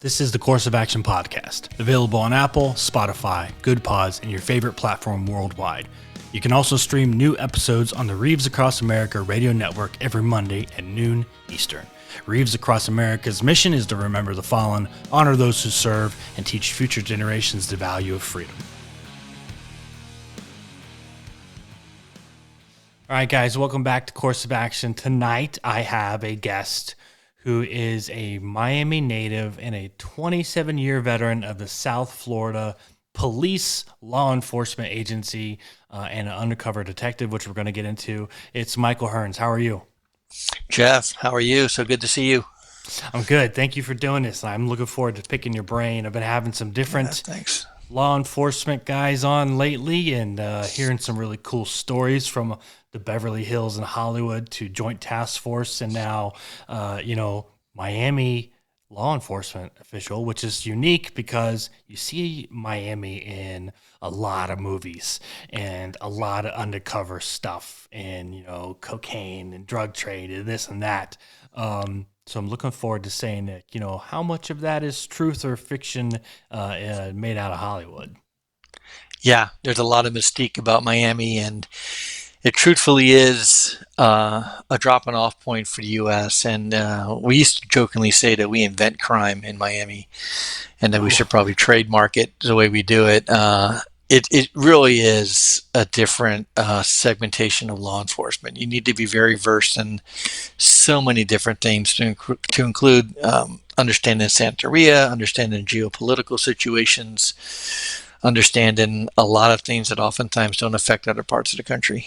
This is the Course of Action podcast, available on Apple, Spotify, Good Pods, and your favorite platform worldwide. You can also stream new episodes on the Reeves Across America radio network every Monday at noon Eastern. Reeves Across America's mission is to remember the fallen, honor those who serve, and teach future generations the value of freedom. All right, guys, welcome back to Course of Action. Tonight, I have a guest who is a Miami native and a 27-year veteran of the South Florida Police Law Enforcement Agency and an undercover detective, which we're going to get into. It's Michael Hearns. How are you? Jeff, how are you? So good to see you. I'm good. Thank you for doing this. I'm looking forward to picking your brain. I've been having some different law enforcement guys on lately and hearing some really cool stories from the Beverly Hills and Hollywood to Joint Task Force and now, Miami law enforcement official, which is unique because you see Miami in a lot of movies and a lot of undercover stuff and, cocaine and drug trade and this and that. So I'm looking forward to saying that, how much of that is truth or fiction made out of Hollywood? Yeah, there's a lot of mystique about Miami, and it truthfully is a dropping off point for the U.S. And we used to jokingly say that we invent crime in Miami and that we should probably trademark it the way we do it. It really is a different segmentation of law enforcement. You need to be very versed in so many different things to include understanding Santeria, understanding geopolitical situations, understanding a lot of things that oftentimes don't affect other parts of the country.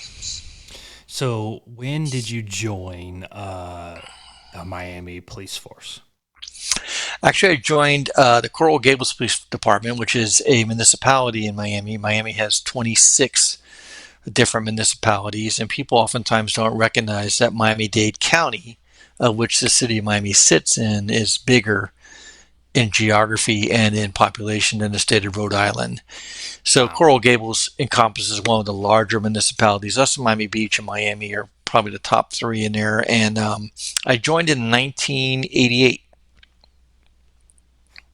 So when did you join the Miami police force? Actually, I joined the Coral Gables Police Department, which is a municipality in Miami. Miami has 26 different municipalities, and people oftentimes don't recognize that Miami-Dade County, which the city of Miami sits in, is bigger in geography and in population than the state of Rhode Island. So Coral Gables encompasses one of the larger municipalities. Us and Miami Beach and Miami are probably the top three in there. And I joined in 1988.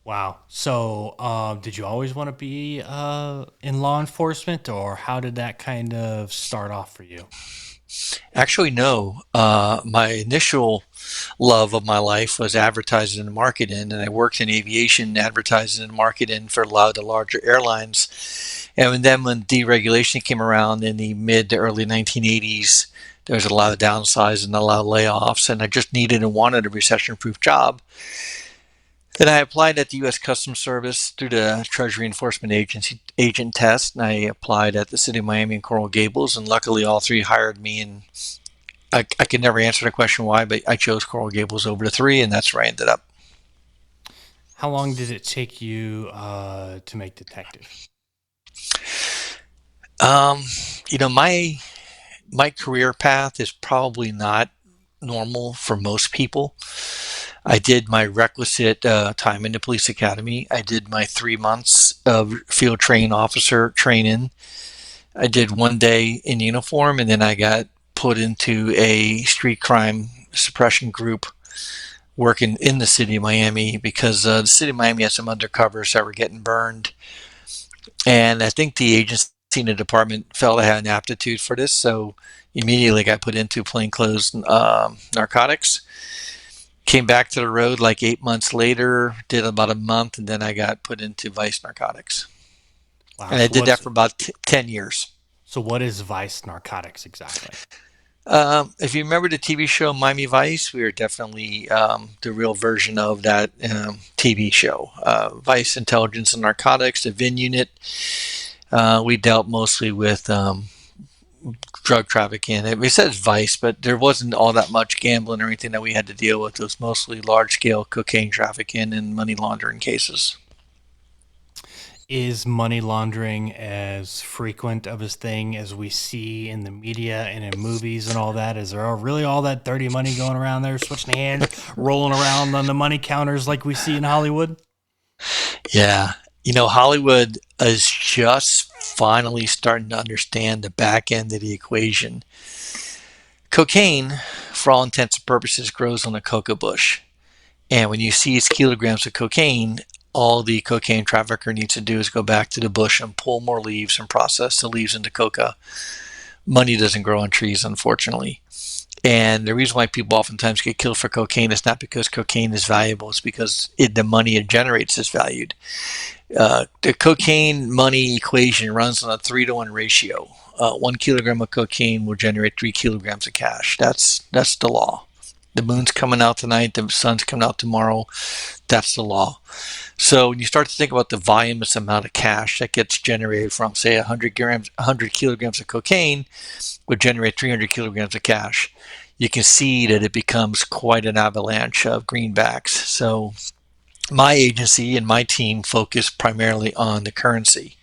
Wow. So did you always want to be in law enforcement, or how did that kind of start off for you? Actually, no. My initial love of my life was advertising and marketing, and I worked in aviation, advertising and marketing for a lot of the larger airlines. And then when deregulation came around in the mid to early 1980s, there was a lot of downsizing and a lot of layoffs, and I just needed and wanted a recession-proof job. Then I applied at the U.S. Customs Service through the Treasury Enforcement Agency agent test, and I applied at the City of Miami and Coral Gables, and luckily all three hired me. And I could never answer the question why, but I chose Coral Gables over the three, and that's where I ended up. How long did it take you to make detective? My career path is probably not normal for most people. I did my requisite time in the police academy. I did my 3 months of field trained officer training. I did 1 day in uniform, and then I got put into a street crime suppression group working in the city of Miami because the city of Miami had some undercovers that were getting burned. And I think the agency in the department felt I had an aptitude for this, so immediately got put into plainclothes narcotics. Came back to the road like 8 months later, did about a month, and then I got put into vice narcotics. Wow. And I did that for about 10 years. So what is vice narcotics exactly? If you remember the TV show Miami Vice, we are definitely the real version of that TV show. Vice Intelligence and Narcotics, the VIN unit. We dealt mostly with drug trafficking. It says vice, but there wasn't all that much gambling or anything that we had to deal with. It was mostly large-scale cocaine trafficking and money laundering cases. Is money laundering as frequent of a thing as we see in the media and in movies and all that? Is there really all that dirty money going around there, switching hands, rolling around on the money counters like we see in Hollywood? Yeah. Hollywood is just finally starting to understand the back end of the equation. Cocaine, for all intents and purposes, grows on a cocoa bush. And when you seize kilograms of cocaine, all the cocaine trafficker needs to do is go back to the bush and pull more leaves and process the leaves into coca. Money doesn't grow on trees, unfortunately. And the reason why people oftentimes get killed for cocaine is not because cocaine is valuable, it's because the money it generates is valued. The cocaine money equation runs on a 3-to-1 ratio. 1 kilogram of cocaine will generate 3 kilograms of cash. That's the law. The moon's coming out tonight, the sun's coming out tomorrow. That's the law. So when you start to think about the voluminous amount of cash that gets generated from, say, 100 kilograms of cocaine would generate 300 kilograms of cash, you can see that it becomes quite an avalanche of greenbacks. So my agency and my team focus primarily on the currency.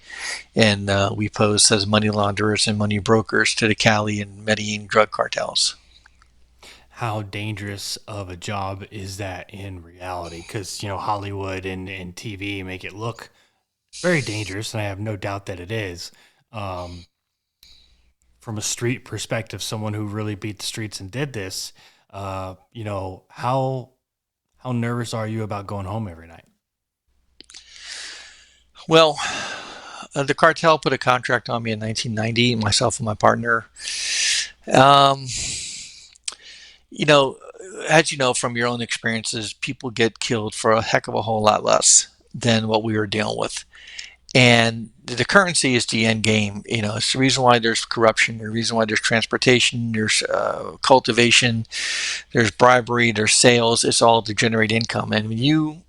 And we pose as money launderers and money brokers to the Cali and Medellin drug cartels. How dangerous of a job is that in reality? Because, Hollywood and TV make it look very dangerous, and I have no doubt that it is. Um, from a street perspective, someone who really beat the streets and did this, how nervous are you about going home every night? Well, the cartel put a contract on me in 1990, myself and my partner. Um, you know, as you know from your own experiences, people get killed for a heck of a whole lot less than what we were dealing with. And the currency is the end game. It's the reason why there's corruption, the reason why there's transportation, there's cultivation, there's bribery, there's sales. It's all to generate income. And when you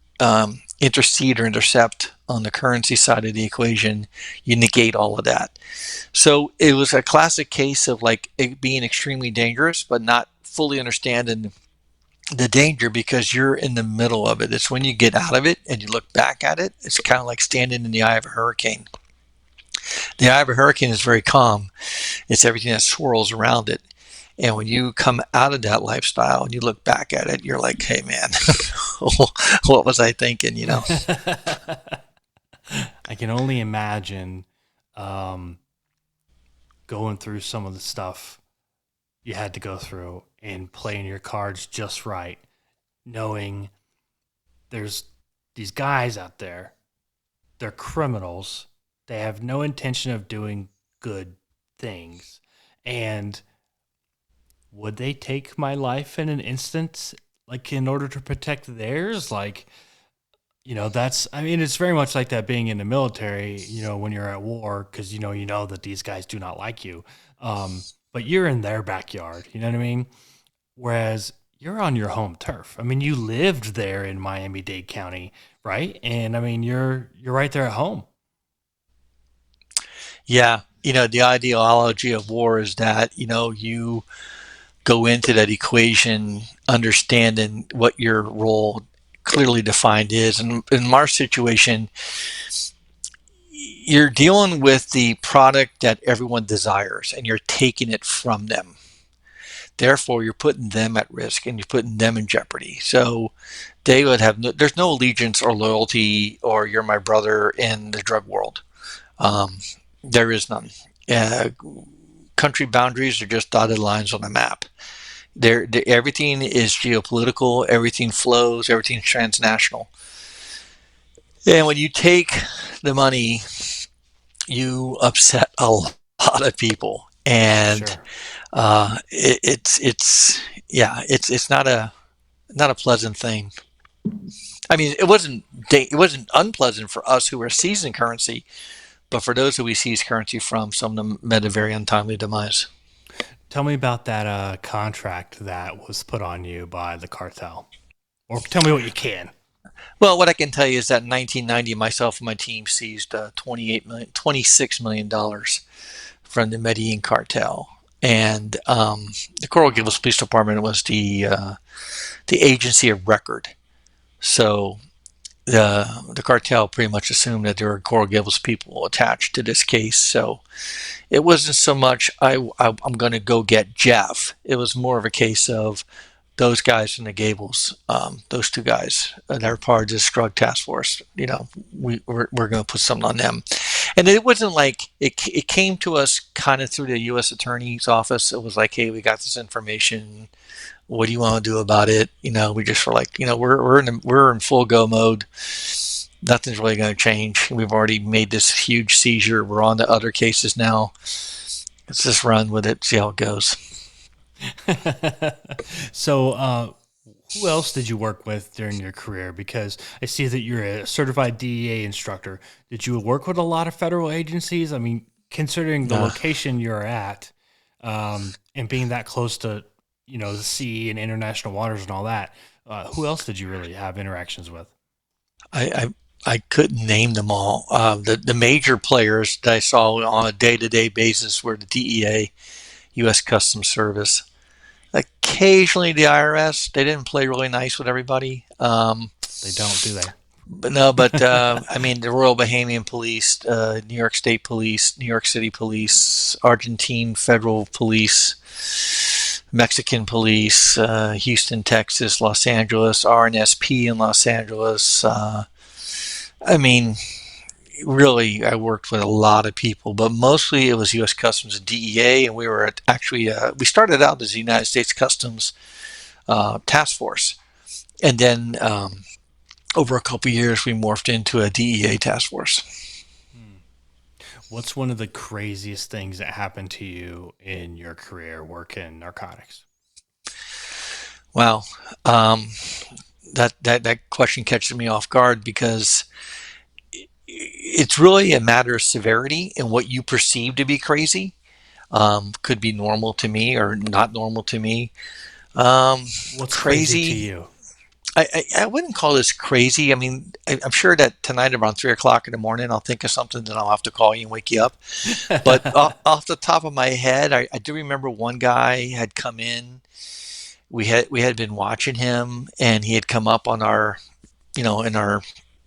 intercede or intercept on the currency side of the equation, you negate all of that. So it was a classic case of like it being extremely dangerous, but not fully understanding the danger because you're in the middle of it. It's when you get out of it and you look back at it, it's kind of like standing in the eye of a hurricane. The eye of a hurricane is very calm. It's everything that swirls around it. And when you come out of that lifestyle and you look back at it, you're like, hey, man, what was I thinking? I can only imagine um, going through some of the stuff you had to go through and playing your cards just right, knowing there's these guys out there, they're criminals, they have no intention of doing good things. And would they take my life in an instant, like in order to protect theirs? It's very much like that being in the military, when you're at war, because, you know that these guys do not like you. But you're in their backyard, you know what I mean? Whereas you're on your home turf. I mean, you lived there in Miami-Dade County, right? And I mean, you're right there at home. Yeah. The ideology of war is that, you go into that equation understanding what your role clearly defined is. And in our situation, you're dealing with the product that everyone desires and you're taking it from them. Therefore, you're putting them at risk and you're putting them in jeopardy. So they would have there's no allegiance or loyalty or you're my brother in the drug world. Um, there is none. Uh, Country boundaries are just dotted lines on a map. Everything is geopolitical, everything flows, everything's transnational. And when you take the money, you upset a lot of people. And Sure. it's not a pleasant thing. I mean, it wasn't unpleasant for us who were seizing currency, but for those who we seized currency from, some of them met a very untimely demise. Tell me about that contract that was put on you by the cartel. Or tell me what you can. Well, what I can tell you is that in 1990, myself and my team seized $26 million from the Medellin cartel. And the Coral Gables Police Department was the agency of record. So the cartel pretty much assumed that there were Coral Gables people attached to this case. So it wasn't so much I'm going to go get Jeff. It was more of a case of those guys from the Gables, those two guys that are part of this drug task force. We're going to put something on them. And it wasn't like it came to us kind of through the U.S. Attorney's office. It was like, hey, we got this information. What do you want to do about it? We just were like, we're in full go mode. Nothing's really going to change. We've already made this huge seizure. We're on to other cases now. Let's just run with it, see how it goes. So, who else did you work with during your career? Because I see that you're a certified DEA instructor. Did you work with a lot of federal agencies? I mean, considering the Uh, location you're at, and being that close to, the sea and international waters and all that, who else did you really have interactions with? I, I couldn't name them all. The major players that I saw on a day to day basis were the DEA, U.S. Customs Service, occasionally the IRS. They didn't play really nice with everybody. They don't, do they? But no, but I mean, the Royal Bahamian Police, New York State Police, New York City Police, Argentine Federal Police, Mexican Police, Houston, Texas, Los Angeles, RNSP in Los Angeles. I mean, really, I worked with a lot of people, but mostly it was U.S. Customs and DEA, and we were actually we started out as the United States Customs Task Force, and then over a couple of years we morphed into a DEA task force. Hmm. What's one of the craziest things that happened to you in your career working narcotics? Wow, um, that question catches me off guard because it's really a matter of severity and what you perceive to be crazy. Could be normal to me or not normal to me. Um, What's crazy to Crazy. you? I wouldn't call this crazy. I mean, I'm sure that tonight around 3 o'clock in the morning, I'll think of something, then I'll have to call you and wake you up. But off the top of my head, I do remember one guy had come in. We had been watching him, and he had come up on our, in our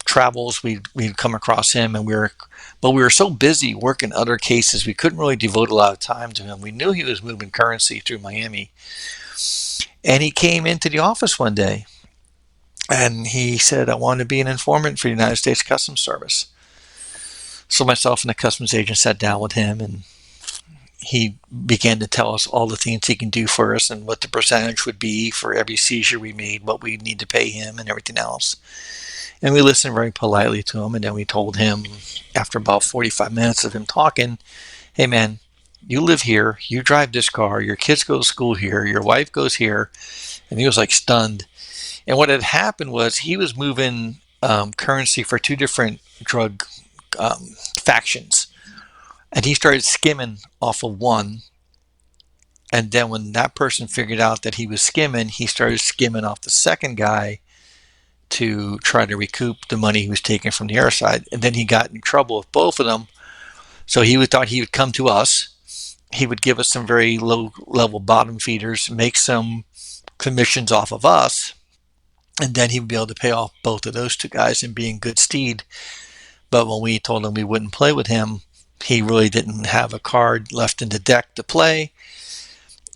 travels. We'd come across him, and but we were so busy working other cases, we couldn't really devote a lot of time to him. We knew he was moving currency through Miami, and he came into the office one day and he said, I want to be an informant for the United States Customs Service. So myself and the customs agent sat down with him, and he began to tell us all the things he can do for us and what the percentage would be for every seizure we made, what we need to pay him, and everything else. And we listened very politely to him, and then we told him, after about 45 minutes of him talking, hey man, you live here, you drive this car, your kids go to school here, your wife goes here. And he was like stunned. And what had happened was he was moving currency for two different drug factions. And he started skimming off of one. And then when that person figured out that he was skimming, he started skimming off the second guy to try to recoup the money he was taking from the other side. And then he got in trouble with both of them. So he thought he would come to us. He would give us some very low level bottom feeders, make some commissions off of us, and then he would be able to pay off both of those two guys and be in good stead. But when we told him we wouldn't play with him, he really didn't have a card left in the deck to play.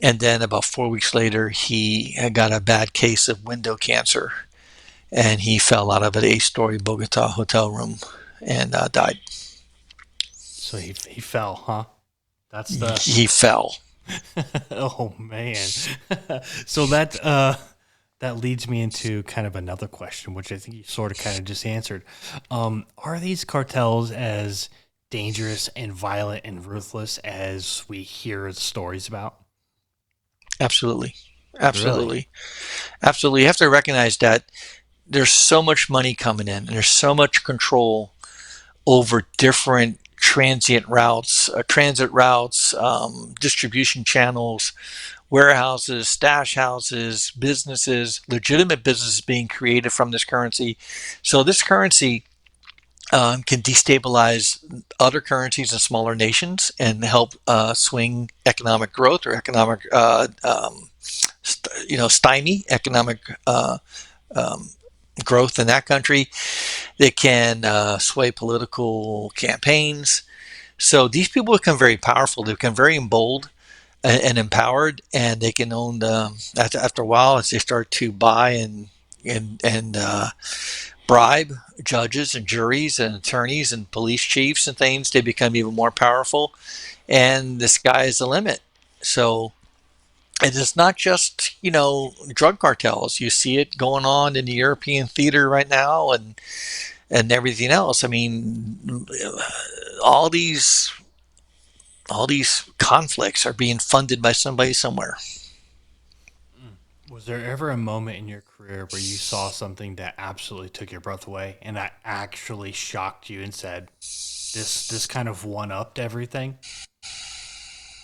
And then about 4 weeks later, he had got a bad case of window cancer, and he fell out of an 8-story Bogota hotel room and died. So he fell, huh? That's the He fell. oh man. So that leads me into kind of another question, which I think you sort of kind of just answered. Are these cartels as dangerous and violent and ruthless as we hear the stories about? Absolutely. Really? Absolutely. Absolutely. You have to recognize that there's so much money coming in and there's so much control over different transit routes, distribution channels, warehouses, stash houses, businesses, legitimate businesses being created from this currency. So this currency can destabilize other currencies in smaller nations and help swing economic growth or economic, stymie economic um, growth in that country. They can sway political campaigns. So these people become very powerful. They become very bold and empowered, and they can own after a while as they start to buy and bribe judges and juries and attorneys and police chiefs and things. They become even more powerful, and the sky is the limit. So And it's not just, drug cartels. You see it going on in the European theater right now, and everything else. I mean, all these all these conflicts are being funded by somebody somewhere. Mm. Was there ever a moment in your career where you saw something that absolutely took your breath away and that actually shocked you and said, this kind of one upped everything?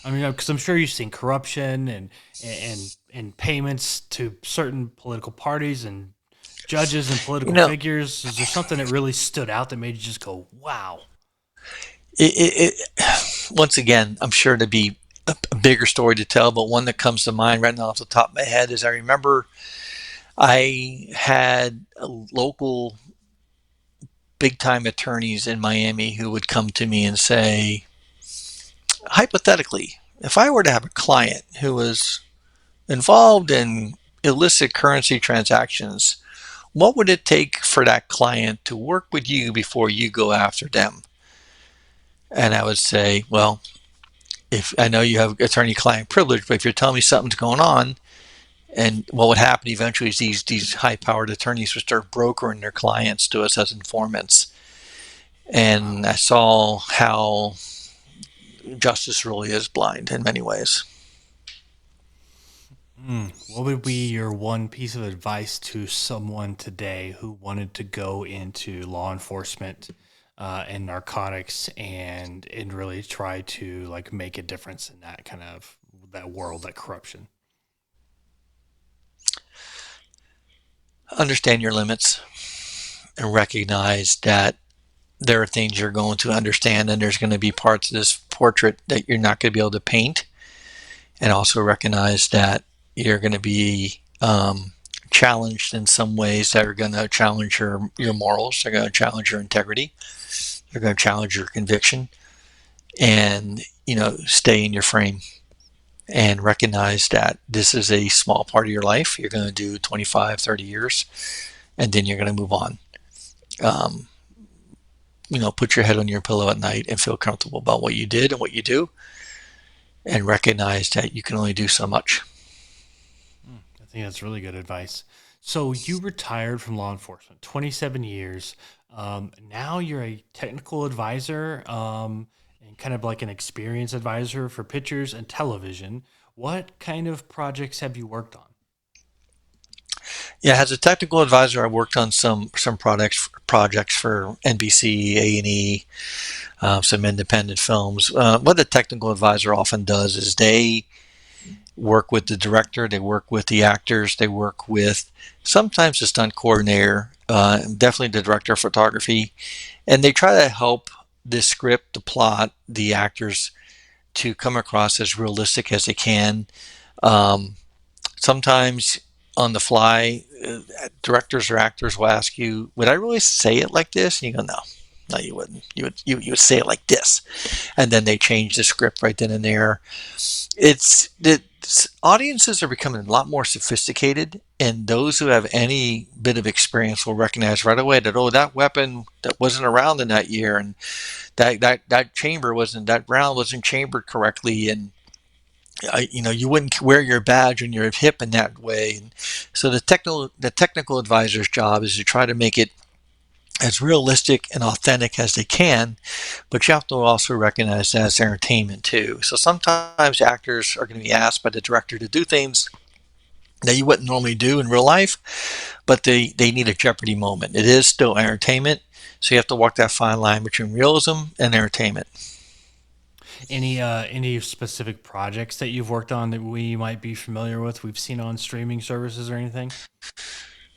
I mean, because I'm sure you've seen corruption and payments to certain political parties and judges and You political know, figures. Is there something that really stood out that made you just go, "Wow"? once again, I'm sure to be a bigger story to tell, but one that comes to mind right now off the top of my head is I remember I had a local big time attorneys in Miami who would come to me and say, hypothetically, if I were to have a client who was involved in illicit currency transactions, what would it take for that client to work with you before you go after them? And I would say, well, if I know you have attorney client privilege, but if you're telling me something's going on, and what would happen eventually is these high powered attorneys would start brokering their clients to us as informants. And Wow. I saw how justice really is blind in many ways. What would be your one piece of advice to someone today who wanted to go into law enforcement and narcotics and really try to like make a difference in that kind of that world, that corruption? Understand your limits and recognize that there are things you're going to understand, and there's going to be parts of this portrait that you're not going to be able to paint. And also recognize that you're going to be challenged in some ways that are going to challenge your morals. They're going to challenge your integrity. They're going to challenge your conviction. And, stay in your frame and recognize that this is a small part of your life. You're going to do 25, 30 years, and then you're going to move on. Um, put your head on your pillow at night and feel comfortable about what you did and what you do, and recognize that you can only do so much. I think that's really good advice. So you retired from law enforcement, 27 years. Now you're a technical advisor and kind of like an experience advisor for pictures and television. What kind of projects have you worked on? Yeah, as a technical advisor, I worked on some projects for NBC, A&E, some independent films. What a technical advisor often does is they work with the director, they work with the actors, they work with sometimes the stunt coordinator, definitely the director of photography, and they try to help the script, the plot, the actors to come across as realistic as they can. Um, Sometimes on the fly, directors or actors will ask you, "Would I really say it like this?" And you go, "No, no, you wouldn't. You would say it like this," and then they change the script right then and there. It's the audiences are becoming a lot more sophisticated, and those who have any bit of experience will recognize right away that, oh, that weapon that wasn't around in that year, and that chamber wasn't, that round wasn't chambered correctly, and you wouldn't wear your badge on your hip in that way. And so the technical advisor's job is to try to make it as realistic and authentic as they can, but you have to also recognize that as entertainment too. So sometimes actors are going to be asked by the director to do things that you wouldn't normally do in real life, but they need a Jeopardy moment. It is still entertainment, so you have to walk that fine line between realism and entertainment. Any specific projects that you've worked on that we might be familiar with? We've seen on streaming services or anything?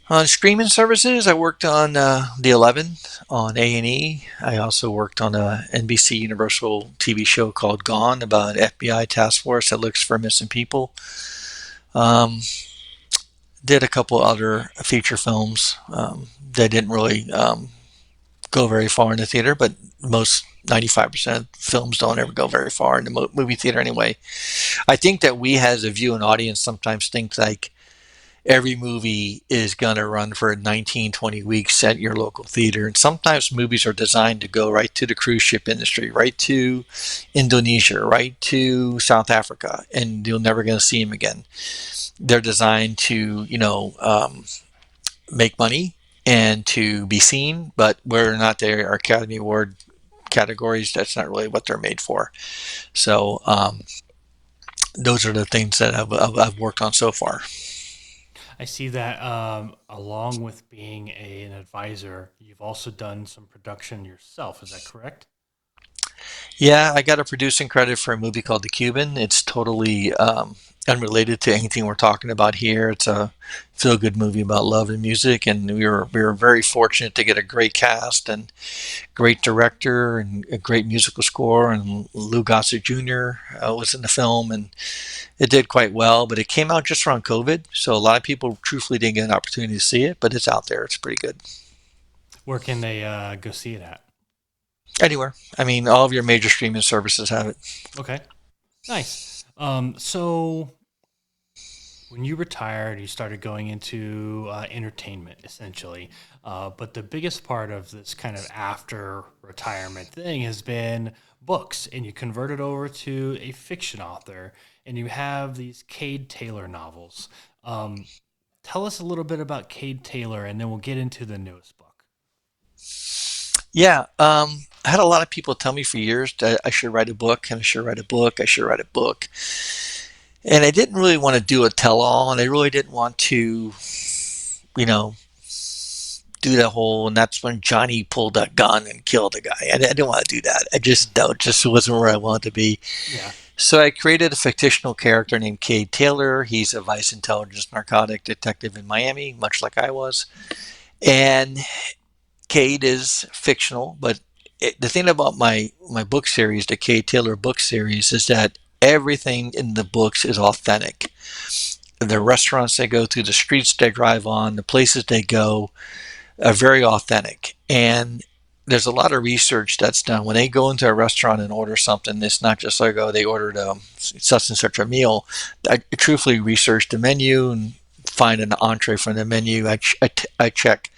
On streaming services, I worked on the 11 on A&E. I also worked on a NBC Universal TV show called Gone about an FBI task force that looks for missing people. Um, did a couple other feature films that didn't really go very far in the theater, but most 95% of films don't ever go very far in the movie theater anyway. I think that we as a viewing audience sometimes think like every movie is going to run for 19, 20 weeks at your local theater. And sometimes movies are designed to go right to the cruise ship industry, right to Indonesia, right to South Africa, and you're never going to see them again. They're designed to, make money and to be seen, but whether or not they are Academy Award categories, that's not really what they're made for. So those are the things that I've worked on so far. I see that along with being an advisor, you've also done some production yourself. Is that correct? Yeah, I got a producing credit for a movie called The Cuban. It's totally unrelated to anything we're talking about here. It's a feel-good movie about love and music, and we were very fortunate to get a great cast and great director and a great musical score. And Lou Gossett Jr. Was in the film, and it did quite well. But it came out just around COVID, so a lot of people truthfully didn't get an opportunity to see it. But it's out there. It's pretty good. Where can they go see it at? Anywhere. I mean, all of your major streaming services have it. Okay, nice. So when you retired, you started going into entertainment essentially. But the biggest part of this kind of after retirement thing has been books, and you converted over to a fiction author, and you have these Cade Taylor novels. Um, Tell us a little bit about Cade Taylor, and then we'll get into the newest book. Yeah, I had a lot of people tell me for years that I should write a book, and I should write a book, I should write a book. And I didn't really want to do a tell-all, and I really didn't want to, you know, do that whole, and that's when Johnny pulled a gun and killed a guy. I didn't want to do that. That just wasn't where I wanted to be. Yeah. So I created a fictional character named Cade Taylor. He's a vice intelligence narcotic detective in Miami, much like I was. And Cade is fictional, but the thing about my book series, the Cade Taylor book series, is that everything in the books is authentic. The restaurants they go to, the streets they drive on, the places they go are very authentic. And there's a lot of research that's done when they go into a restaurant and order something. It's not just like, oh, they ordered such and such a meal. I truthfully research the menu and find an entree from the menu. I check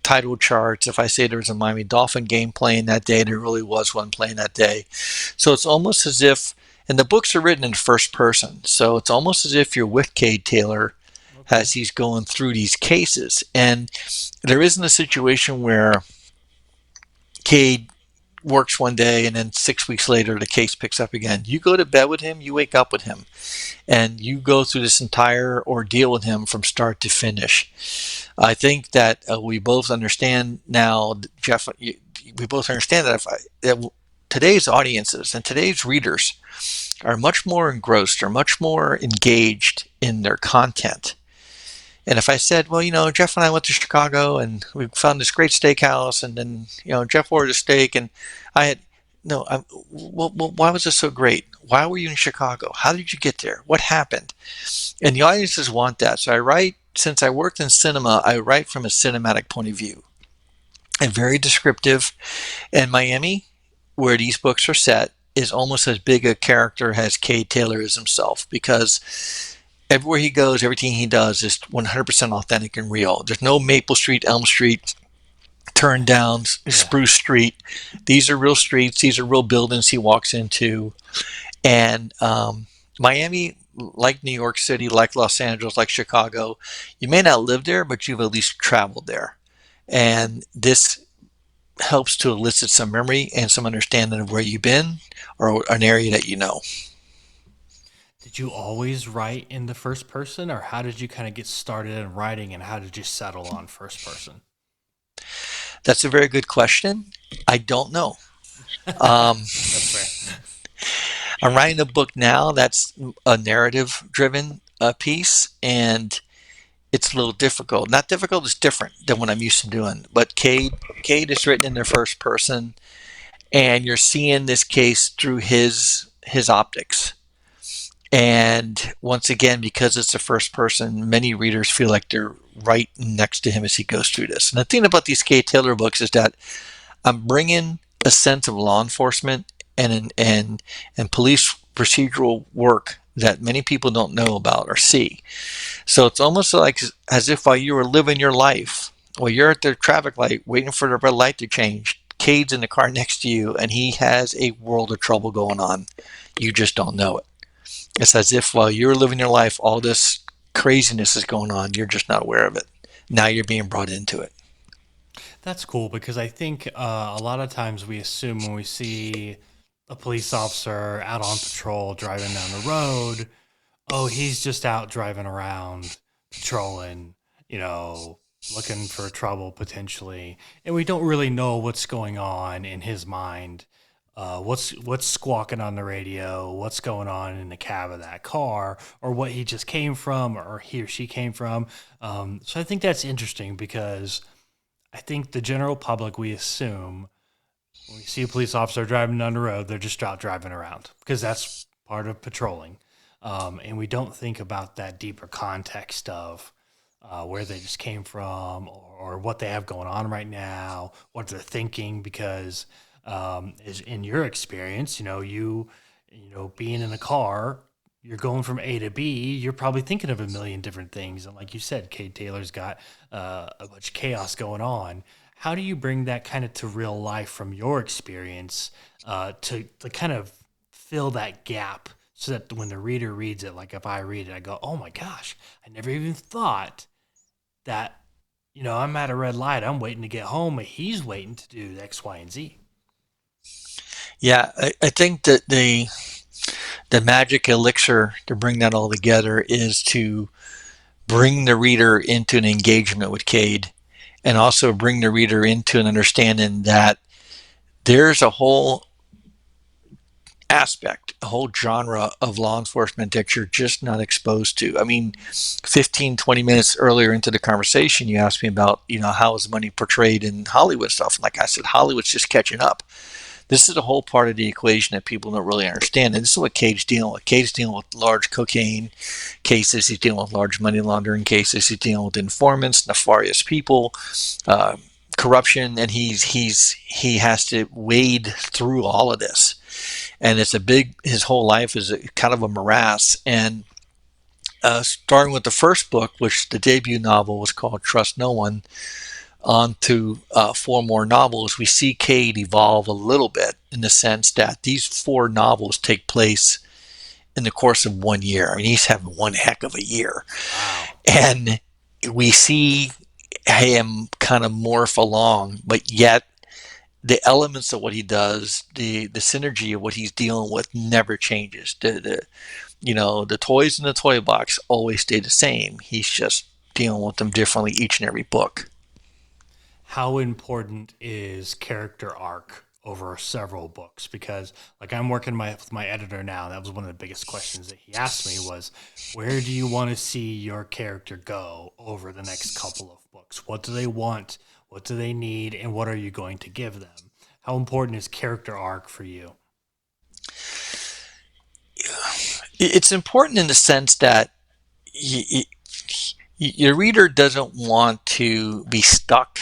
title charts. If I say there was a Miami Dolphin game playing that day, there really was one playing that day. So it's almost as if, and the books are written in first person, so it's almost as if you're with Cade Taylor Okay. as he's going through these cases. And there isn't a situation where Cade works one day and then 6 weeks later the case picks up again. You go to bed with him, you wake up with him, and you go through this entire ordeal with him from start to finish. I think that we both understand now, Jeff. We both understand that that today's audiences and today's readers are much more engrossed, are much more engaged in their content. And if I said, well, Jeff and I went to Chicago and we found this great steakhouse, and then, Jeff ordered a steak, and I had, no, well, why was it so great? Why were you in Chicago? How did you get there? What happened? And the audiences want that. So I write, since I worked in cinema, I write from a cinematic point of view and very descriptive. And Miami, where these books are set, is almost as big a character as Cade Taylor is himself, because everywhere he goes, everything he does is 100% authentic and real. There's no Maple Street, Elm Street, Turn Down, Yeah. Spruce Street. These are real streets. These are real buildings he walks into. And Miami, like New York City, like Los Angeles, like Chicago, you may not live there, but you've at least traveled there. And this helps to elicit some memory and some understanding of where you've been or an area that you know. Did you always write in the first person, or how did you kind of get started in writing, and how did you settle on first person? That's a very good question. I don't know. Um, That's fair. I'm writing a book now that's a narrative driven piece, and it's a little difficult. Not difficult, it's different than what I'm used to doing. But Cade is written in the first person, and you're seeing this case through his optics. And once again, because it's the first person, many readers feel like they're right next to him as he goes through this. And the thing about these Cade Taylor books is that I'm bringing a sense of law enforcement and police procedural work that many people don't know about or see. So it's almost like as if while you were living your life, while you're at the traffic light waiting for the red light to change, Cade's in the car next to you and he has a world of trouble going on. You just don't know it. It's as if while you're living your life, all this craziness is going on. You're just not aware of it. Now you're being brought into it. That's cool because I think a lot of times we assume when we see a police officer out on patrol driving down the road, oh, he's just out driving around patrolling, you know, looking for trouble potentially, and we don't really know what's going on in his mind. What's squawking on the radio? What's going on in the cab of that car, or what he just came from, or he or she came from? So I think that's interesting because I think the general public we assume when we see a police officer driving down the road, they're just out driving around because that's part of patrolling. And we don't think about that deeper context of where they just came from or what they have going on right now, what they're thinking. Because is in your experience, being in a car, you're going from A to B. You're probably thinking of a million different things, and like you said, Cade Taylor's got a bunch of chaos going on. How do you bring that kind of to real life from your experience to kind of fill that gap so that when the reader reads it, like if I read it, I go, oh my gosh, I never even thought that, I'm at a red light, I'm waiting to get home, and he's waiting to do X, Y, and Z. Yeah, I think that the magic elixir to bring that all together is to bring the reader into an engagement with Cade and also bring the reader into an understanding that there's a whole aspect, a whole genre of law enforcement that you're just not exposed to. I mean, 15, 20 minutes earlier into the conversation, you asked me about, how is money portrayed in Hollywood stuff. And like I said, Hollywood's just catching up. This is a whole part of the equation that people don't really understand. And this is what Cade's dealing with. Cade's dealing with large cocaine cases. He's dealing with large money laundering cases. He's dealing with informants, nefarious people, uh, corruption, and he has to wade through all of this. And his whole life is kind of a morass. And starting with the first book, which the debut novel was called Trust No One, on to four more novels, we see Cade evolve a little bit in the sense that these four novels take place in the course of 1 year. I mean, he's having one heck of a year. Wow. And we see him kind of morph along, but yet the elements of what he does, the synergy of what he's dealing with never changes. The toys in the toy box always stay the same. He's just dealing with them differently each and every book. How important is character arc over several books? Because like I'm working with my editor now, that was one of the biggest questions that he asked me was, where do you want to see your character go over the next couple of books? What do they want? What do they need? And what are you going to give them? How important is character arc for you? It's important in the sense that your reader doesn't want to be stuck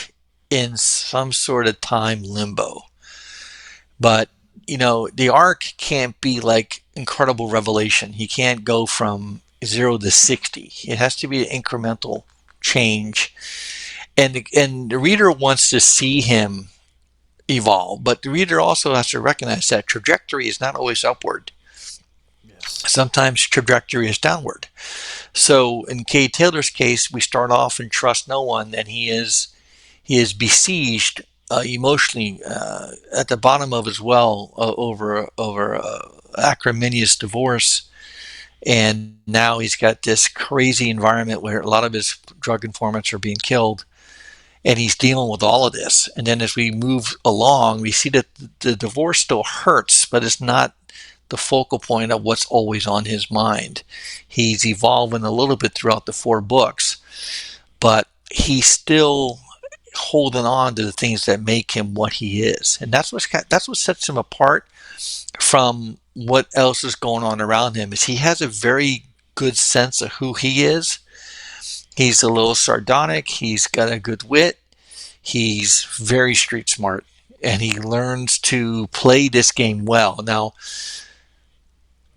in some sort of time limbo. But, the arc can't be like incredible revelation. He can't go from 0 to 60. It has to be an incremental change. And the reader wants to see him evolve, but the reader also has to recognize that trajectory is not always upward. Yes. Sometimes trajectory is downward. So in Cade Taylor's case, we start off in Trust No One, and he is besieged emotionally at the bottom of his well over acrimonious divorce, and now he's got this crazy environment where a lot of his drug informants are being killed, and he's dealing with all of this. And then as we move along, we see that the divorce still hurts, but it's not the focal point of what's always on his mind. He's evolving a little bit throughout the four books, but he's still holding on to the things that make him what he is, and that's what sets him apart from what else is going on around him. Is he has a very good sense of who he is. He's a little sardonic. He's got a good wit. He's very street smart, and he learns to play this game well. Now,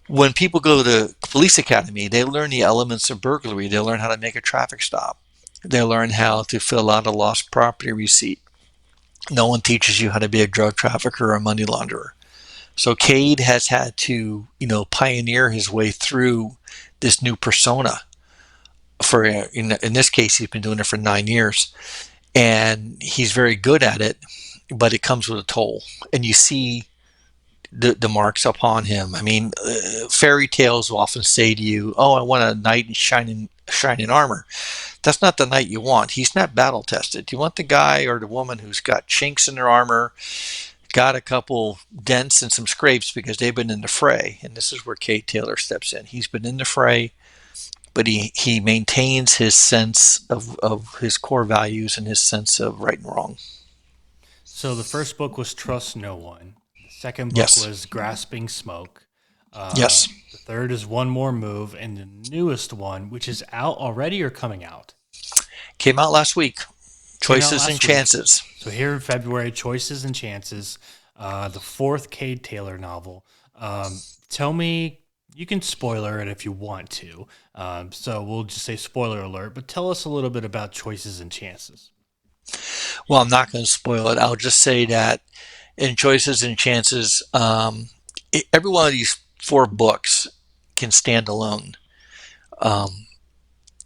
When people go to police academy, they learn the elements of burglary. They learn how to make a traffic stop. They learn how to fill out a lost property receipt. No one teaches you how to be a drug trafficker or a money launderer. So Cade has had to, pioneer his way through this new persona. For in this case, he's been doing it for 9 years, and he's very good at it. But it comes with a toll, and you see the marks upon him. I mean, fairy tales will often say to you, "Oh, I want a knight in shining armor." That's not the knight you want. He's not battle tested. You want the guy or the woman who's got chinks in their armor, got a couple dents and some scrapes because they've been in the fray. And this is where Cade Taylor steps in. He's been in the fray, but he maintains his sense of his core values and his sense of right and wrong. So the first book was Trust No One. The second book Yes. was Grasping Smoke. Yes. The third is One More Move, and the newest one, which is out already or coming out, Came out last week. came out Choices and last week. Chances. So here in February, Choices and Chances, the fourth Cade Taylor novel. Tell me, you can spoiler it if you want to. So we'll just say spoiler alert, but tell us a little bit about Choices and Chances. Well, I'm not going to spoil it. I'll just say that in Choices and Chances, every one of these four books can stand alone. Um,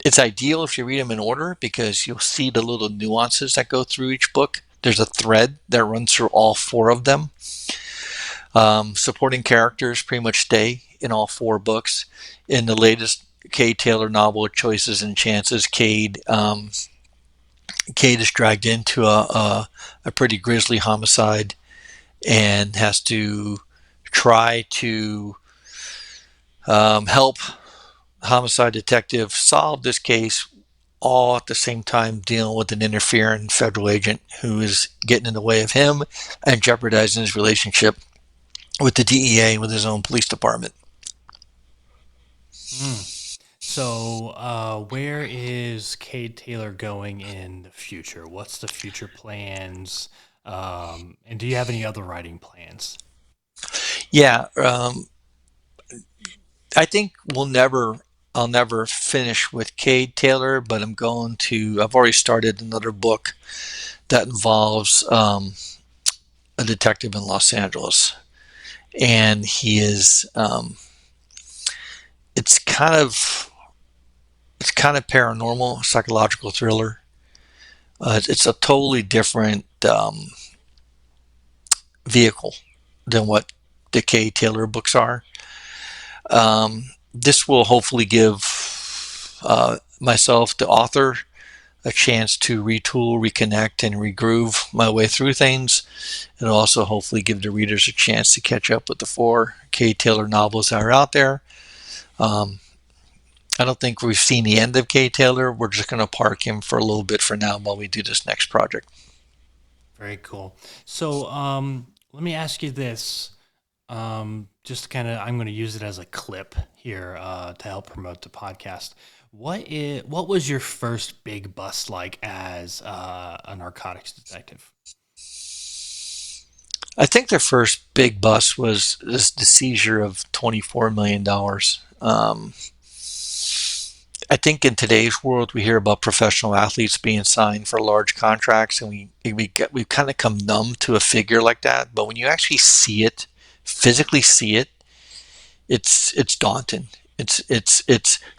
it's ideal if you read them in order because you'll see the little nuances that go through each book. There's a thread that runs through all four of them. Supporting characters pretty much stay in all four books. In the latest Cade Taylor novel, Choices and Chances, Cade is dragged into a pretty grisly homicide and has to try to help homicide detective solve this case, all at the same time dealing with an interfering federal agent who is getting in the way of him and jeopardizing his relationship with the DEA and with his own police department. Mm. So, where is Cade Taylor going in the future? What's the future plans? And do you have any other writing plans? Yeah, I think I'll never finish with Cade Taylor, but I've already started another book that involves a detective in Los Angeles. And it's kind of, it's kind of paranormal, psychological thriller. It's a totally different vehicle than what the Cade Taylor books are. This will hopefully give myself, the author, a chance to retool, reconnect, and regroove my way through things. It'll also hopefully give the readers a chance to catch up with the four Cade Taylor novels that are out there. Um, I don't think we've seen the end of Cade Taylor. We're just going to park him for a little bit for now while we do this next project. Very cool. So, let me ask you this. Just kind of, I'm going to use it as a clip here to help promote the podcast. What was your first big bust like as a narcotics detective? I think their first big bust was the seizure of $24 million. I think in today's world, we hear about professional athletes being signed for large contracts, and we've kind of come numb to a figure like that. But when you actually see it, physically see it, it's daunting. It's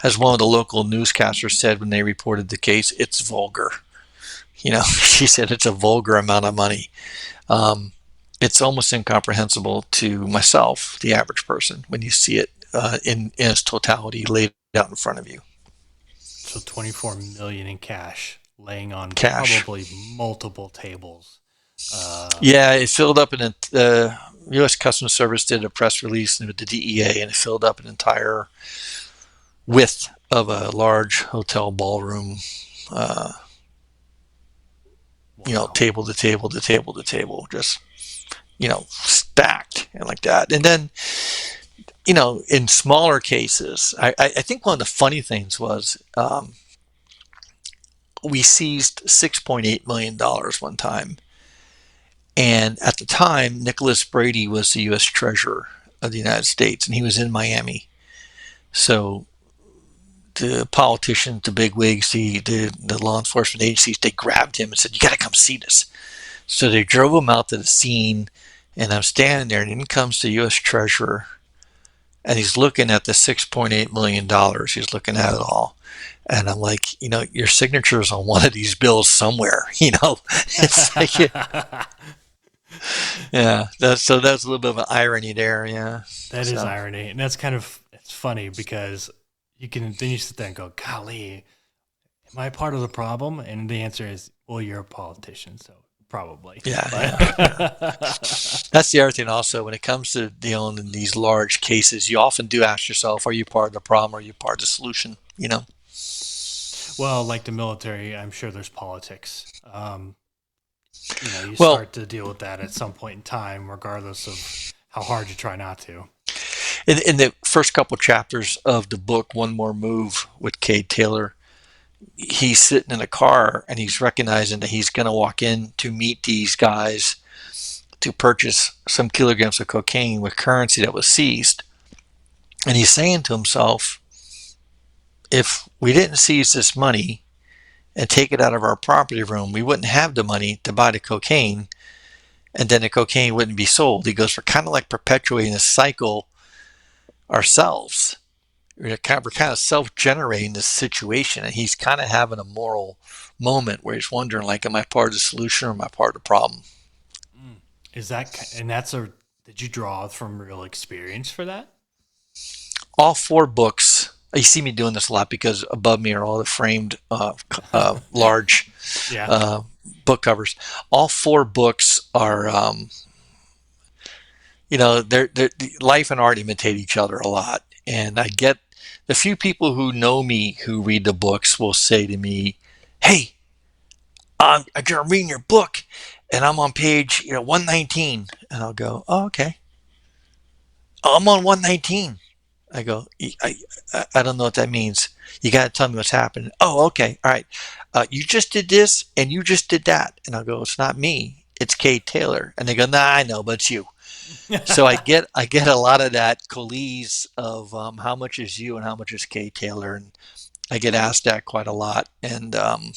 as one of the local newscasters said when they reported the case, it's vulgar. She said it's a vulgar amount of money. Um, it's almost incomprehensible to myself, the average person, when you see it in its totality laid out in front of you. So 24 million in cash laying on Cash. probably multiple tables. Uh, Yeah, it filled up the U.S. Customs Service did a press release with the DEA, and it filled up an entire width of a large hotel ballroom. Uh, wow. table to table to table to table, just stacked and like that. And then in smaller cases, I think one of the funny things was we seized $6.8 million one time. And at the time, Nicholas Brady was the U.S. Treasurer. of the United States, and he was in Miami. So the politicians, the bigwigs, the law enforcement agencies, they grabbed him and said, "You got to come see this." So they drove him out to the scene, and I'm standing there, and in comes the U.S. Treasurer, and he's looking at the $6.8 million. He's looking at it all. And I'm like, your signature's on one of these bills somewhere, It's like, yeah. So that's a little bit of an irony there, yeah. That is So, irony, and it's funny because you sit there and go, "Golly, am I part of the problem?" And the answer is, "Well, you're a politician, so probably." yeah, yeah. But That's the other thing also, when it comes to dealing in these large cases, you often do ask yourself, are you part of the problem or are you part of the solution? well, like the military, I'm sure there's politics. You Well, start to deal with that at some point in time, regardless of how hard you try not to. in the first couple chapters of the book, One More Move with Cade Taylor, he's sitting in a car and he's recognizing that he's going to walk in to meet these guys to purchase some kilograms of cocaine with currency that was seized. And he's saying to himself, if we didn't seize this money and take it out of our property room, we wouldn't have the money to buy the cocaine, and then the cocaine wouldn't be sold. He goes, we're kind of like perpetuating a cycle ourselves. We're kind of self-generating this situation, and he's kind of having a moral moment where he's wondering, like, am I part of the solution or am I part of the problem? Mm. Is that and that's a did you draw from real experience for that? All four books, you see me doing this a lot because above me are all the framed large Yeah. uh, book covers. All four books are, they're life and art imitate each other a lot. And I get the few people who know me who read the books will say to me, "Hey, I'm reading your book, and I'm on page 119," and I'll go, "Oh, okay. Oh, I'm on 119." I go, I don't know what that means. You got to tell me what's happening. Oh, okay. All right. You just did this and you just did that. And I'll go, it's not me. It's Cade Taylor. And they go, nah, I know, but it's you. So I get a lot of that coalesce of how much is you and how much is Cade Taylor. And I get asked that quite a lot. And, I'm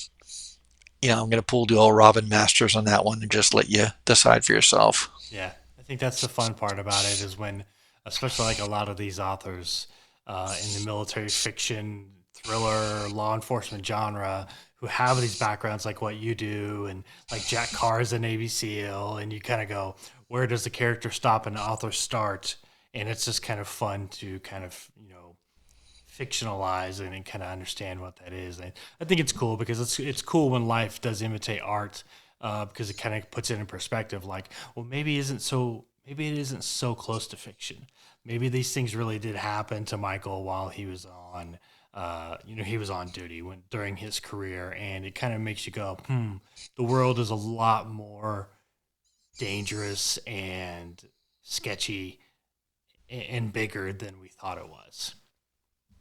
going to pull the old Robin Masters on that one and just let you decide for yourself. Yeah, I think that's the fun part about it is when, especially like a lot of these authors in the military fiction, thriller, law enforcement genre, who have these backgrounds like what you do, and like Jack Carr is a Navy SEAL, and you kind of go, where does the character stop and the author start? And it's just kind of fun to kind of fictionalize and kind of understand what that is. I think it's cool because it's cool when life does imitate art because it kind of puts it in perspective. Like, well, maybe it isn't so close to fiction. Maybe these things really did happen to Michael while he was on. He was on duty during his career, and it kind of makes you go, the world is a lot more dangerous and sketchy and bigger than we thought it was.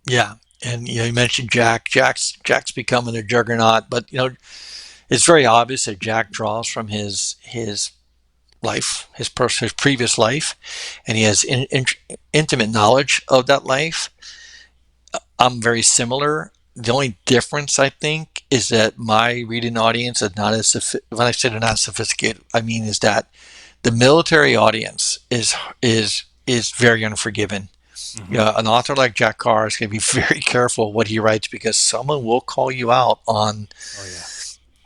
Yeah. And, you mentioned Jack. Jack's becoming a juggernaut, but, it's very obvious that Jack draws from his life, his previous life, and he has intimate knowledge of that life. I'm very similar. The only difference I think is that my reading audience is not as when I say they're not sophisticated, I mean is that the military audience is very unforgiving. Hmm. An author like Jack Carr is going to be very careful what he writes because someone will call you out on Oh yeah.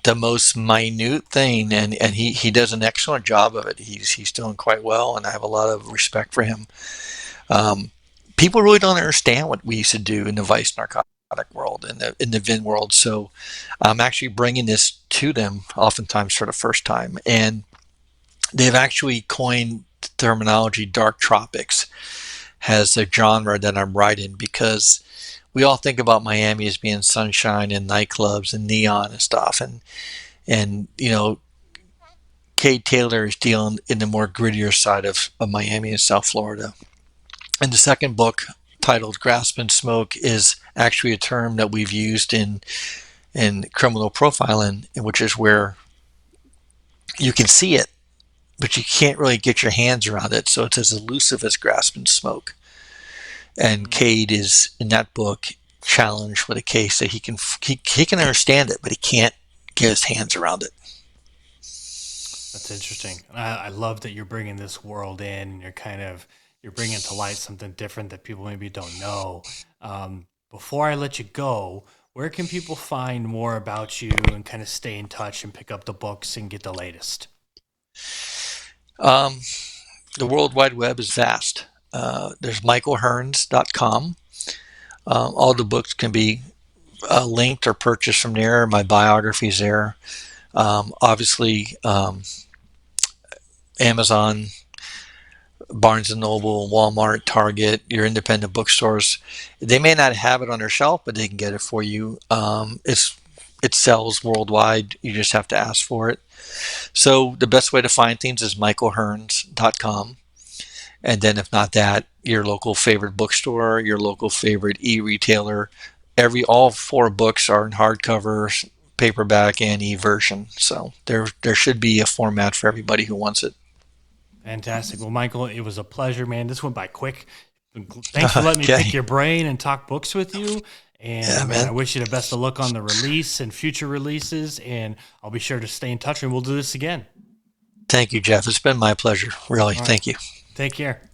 the most minute thing, and he does an excellent job of it. He's doing quite well, and I have a lot of respect for him. Um, People really don't understand what we used to do in the vice narcotic world and in the VIN world. So I'm actually bringing this to them, oftentimes for the first time, and they've actually coined the terminology "dark tropics" as a genre that I'm writing because we all think about Miami as being sunshine and nightclubs and neon and stuff, and Cade Taylor is dealing in the more grittier side of Miami and South Florida. And the second book, titled "Grasp and Smoke," is actually a term that we've used in criminal profiling, which is where you can see it but you can't really get your hands around it. So it's as elusive as grasping smoke. And Mm, Cade is in that book challenged with a case that he can understand it, but he can't get his hands around it. that's interesting. I love that you're bringing this world in, and you're bringing to light something different that people maybe don't know. Before I let you go, where can people find more about you and kind of stay in touch and pick up the books and get the latest? Um, the World Wide Web is vast. There's michaelhearns.com. All the books can be linked or purchased from there. My biography's there. Obviously, Amazon, Barnes and Noble, Walmart, Target, your independent bookstores. They may not have it on their shelf, but they can get it for you. It sells worldwide. You just have to ask for it. So the best way to find things is michaelhearns.com. And then if not that, your local favorite bookstore, your local favorite e-retailer. All four books are in hardcover, paperback, and e-version. So there should be a format for everybody who wants it. Fantastic. Well, Michael, it was a pleasure, man. This went by quick. Thanks for letting me pick Okay. your brain and talk books with you. Yeah, And man, I man. wish you the best of luck on the release and future releases. And I'll be sure to stay in touch and we'll do this again. Thank you, Jeff. It's been my pleasure. Really. All right. Thank you. Take care.